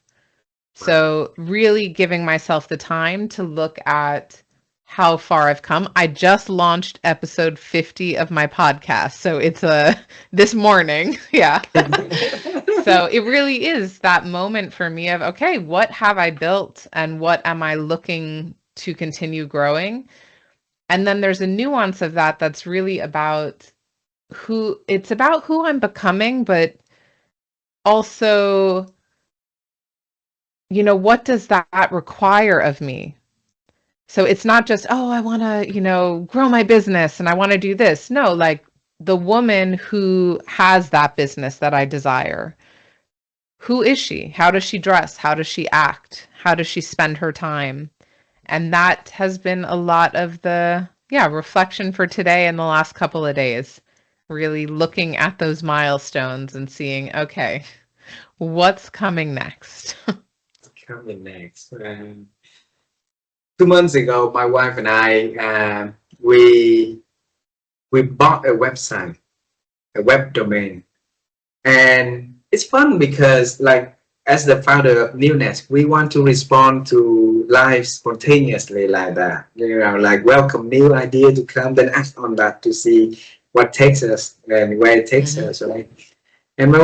Wow.
So really giving myself the time to look at how far I've come. I just launched episode 50 of my podcast. So it's this morning. Yeah. So it really is that moment for me of, okay, what have I built and what am I looking to continue growing? And then there's a nuance of that that's really about who I'm becoming, but also, what does that require of me? So it's not just, oh, I want to, grow my business and I want to do this. No, like the woman who has that business that I desire, who is she? How does she dress? How does she act? How does she spend her time? And that has been a lot of the, yeah, reflection for today and the last couple of days. Really looking at those milestones and seeing, okay, what's coming next?
Coming next. 2 months ago, my wife and I, we bought a website, a web domain, and it's fun because, like, as the founder of Newness, we want to respond to life spontaneously like that. Like welcome new idea to come, then act on that to see what takes us and where it takes
Mm-hmm.
us, right? And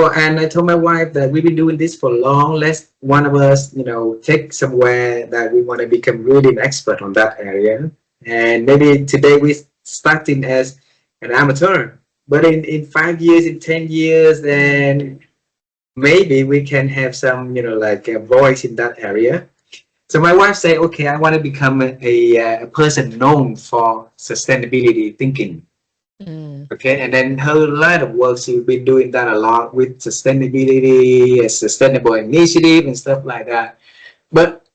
I told my wife that we've been doing this for long. Let's one of us, take somewhere that we want to become really an expert on that area. And maybe today we're starting as an amateur, but in 5 years, in 10 years, then maybe we can have some, like a voice in that area. So my wife said, okay, I want to become a person known for sustainability thinking.
Mm.
Okay, and then her line of work, she's been doing that a lot with sustainability, a sustainable initiative, and stuff like that. But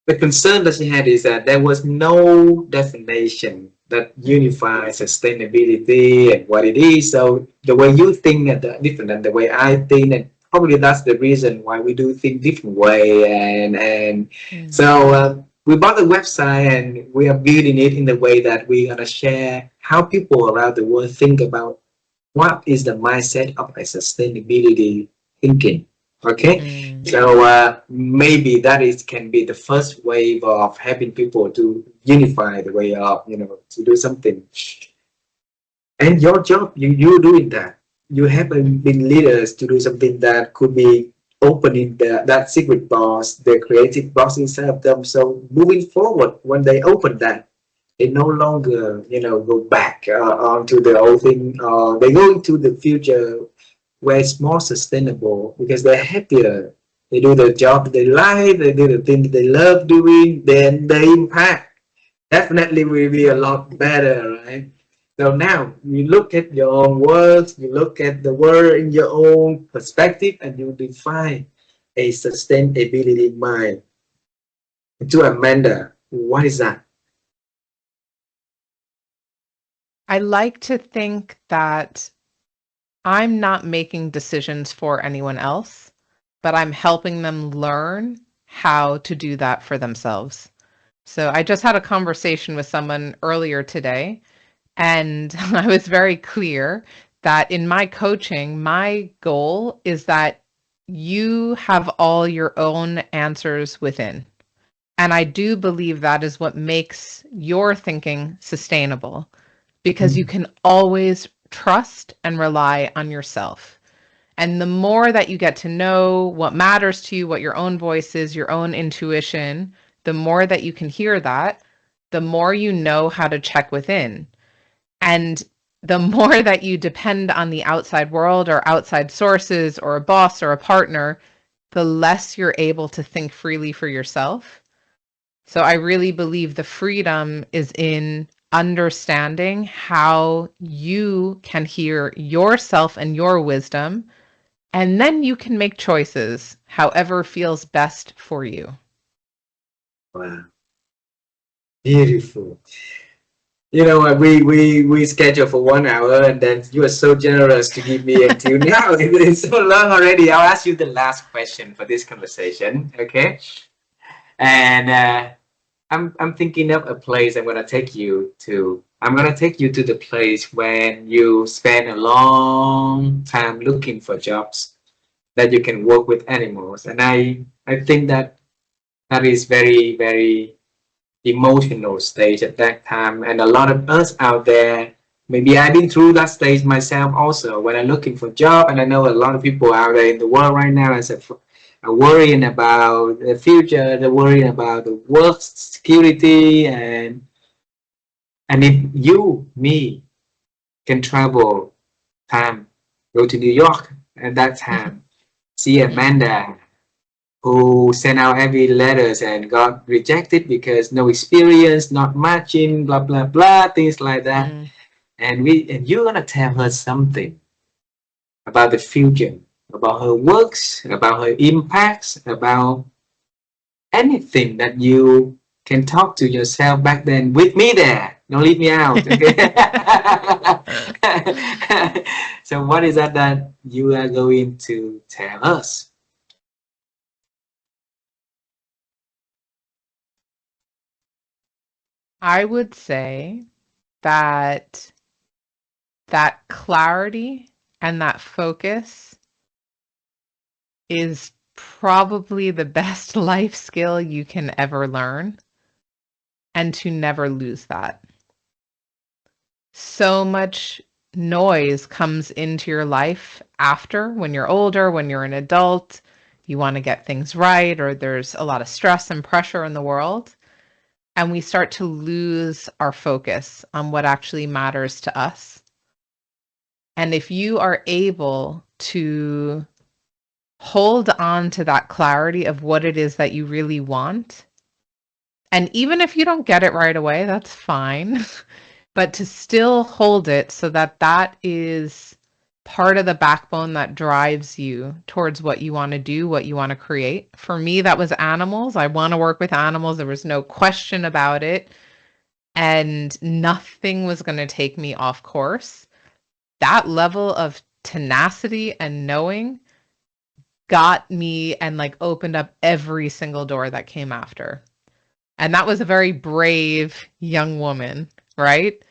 the concern that she had is that there was no definition that unifies sustainability and what it is. So the way you think is different than the way I think, and probably that's the reason why we do think different way. And
Mm.
so we bought the website and we are building it in the way that we're gonna share how people around the world think about what is the mindset of a sustainability thinking. Okay,
Mm.
so maybe that is can be the first wave of helping people to unify the way of to do something. And your job, you doing that. You haven't been leaders to do something that could be opening that secret box, the creative box inside of them. So moving forward, when they open that, they no longer go back onto the old thing. They go into the future where it's more sustainable because they're happier. They do the job they like, they do the thing that they love doing, then the impact definitely will be a lot better, right? So now you look at your own words, you look at the world in your own perspective, and you define a sustainability mind. To Amanda, what is that?
I like to think that I'm not making decisions for anyone else, but I'm helping them learn how to do that for themselves. So I just had a conversation with someone earlier today, and I was very clear that in my coaching, my goal is that you have all your own answers within. And I do believe that is what makes your thinking sustainable because you
Mm,
can always trust and rely on yourself. And the more that you get to know what matters to you, what your own voice is, your own intuition, the more that you can hear that, the more you know how to check within. And the more that you depend on the outside world or outside sources or a boss or a partner, the less you're able to think freely for yourself. So I really believe the freedom is in understanding how you can hear yourself and your wisdom, and then you can make choices however feels best for you.
Wow, beautiful. You know what? We schedule for 1 hour, and then you are so generous to give me until now. It's so long already. I'll ask you the last question for this conversation, okay? And I'm thinking of a place I'm gonna take you to. I'm gonna take you to the place when you spend a long time looking for jobs that you can work with animals, and I think that that is very emotional stage at that time, and a lot of us out there, maybe I've been through that stage myself also, when I'm looking for a job, and I know a lot of people out there in the world right now are worrying about the future, they're worrying about the work security, and if you, me, can travel time, go to New York at that time, see Amanda who sent out every letters and got rejected because no experience, not matching, blah blah blah, things like that. And you're gonna tell her something about the future, about her works, about her impacts, about anything that you can talk to yourself back then with me there. Don't leave me out, okay? So what is that you are going to tell us?
I would say that that clarity and that focus is probably the best life skill you can ever learn, and to never lose that. So much noise comes into your life after, when you're older, when you're an adult, you want to get things right, or there's a lot of stress and pressure in the world, and we start to lose our focus on what actually matters to us. And if you are able to hold on to that clarity of what it is that you really want, and even if you don't get it right away, that's fine. But to still hold it so that that is part of the backbone that drives you towards what you want to do, what you want to create. For me, that was animals. I want to work with animals. There was no question about it. And nothing was going to take me off course. That level of tenacity and knowing got me and like opened up every single door that came after. And that was a very brave young woman, right?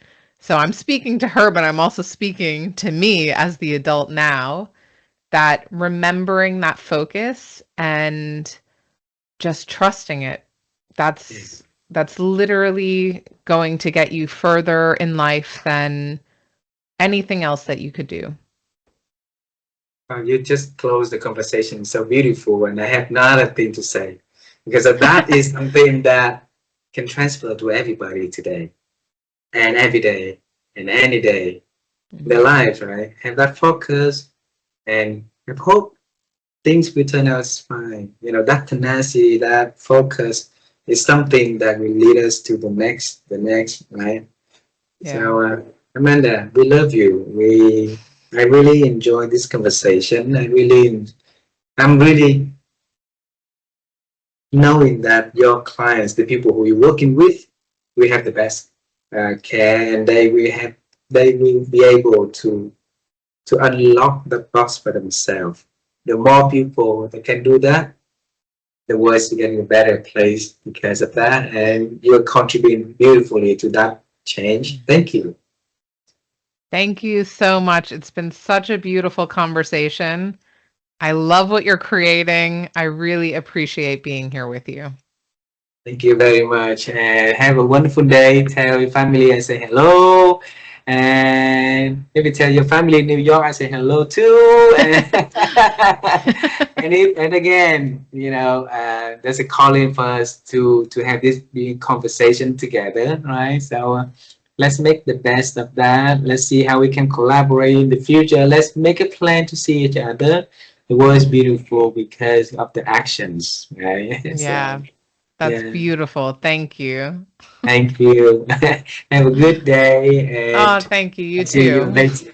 So I'm speaking to her, but I'm also speaking to me as the adult now, that remembering that focus and just trusting it. That's literally going to get you further in life than anything else that you could do.
You just closed the conversation so beautiful, and I have another thing to say, because that is something that can transfer to everybody today and every day and any day in their lives, right? Have that focus, and I hope things will turn out fine. You know, that tenacity, that focus is something that will lead us to the next, right?
Yeah.
So, Amanda, we love you. I really enjoyed this conversation. I'm really knowing that your clients, the people who you're working with, we have the best care, and they will be able to unlock the box for themselves. The more people that can do that, the world is getting a better place because of that, and you're contributing beautifully to that change. Thank you.
Thank you so much. It's been such a beautiful conversation. I love what you're creating. I really appreciate being here with you.
Thank you very much, and have a wonderful day. Tell your family I say hello, and maybe tell your family in New York I say hello too. And again, you know, there's a calling for us to have this big conversation together, right? So let's make the best of that. Let's see how we can collaborate in the future. Let's make a plan to see each other. The world is beautiful because of the actions, right? So
Yeah, that's
yeah,
beautiful. Thank you.
thank you. Have a good day,
Oh,
and
thank you. You
I'll see you
too.
later.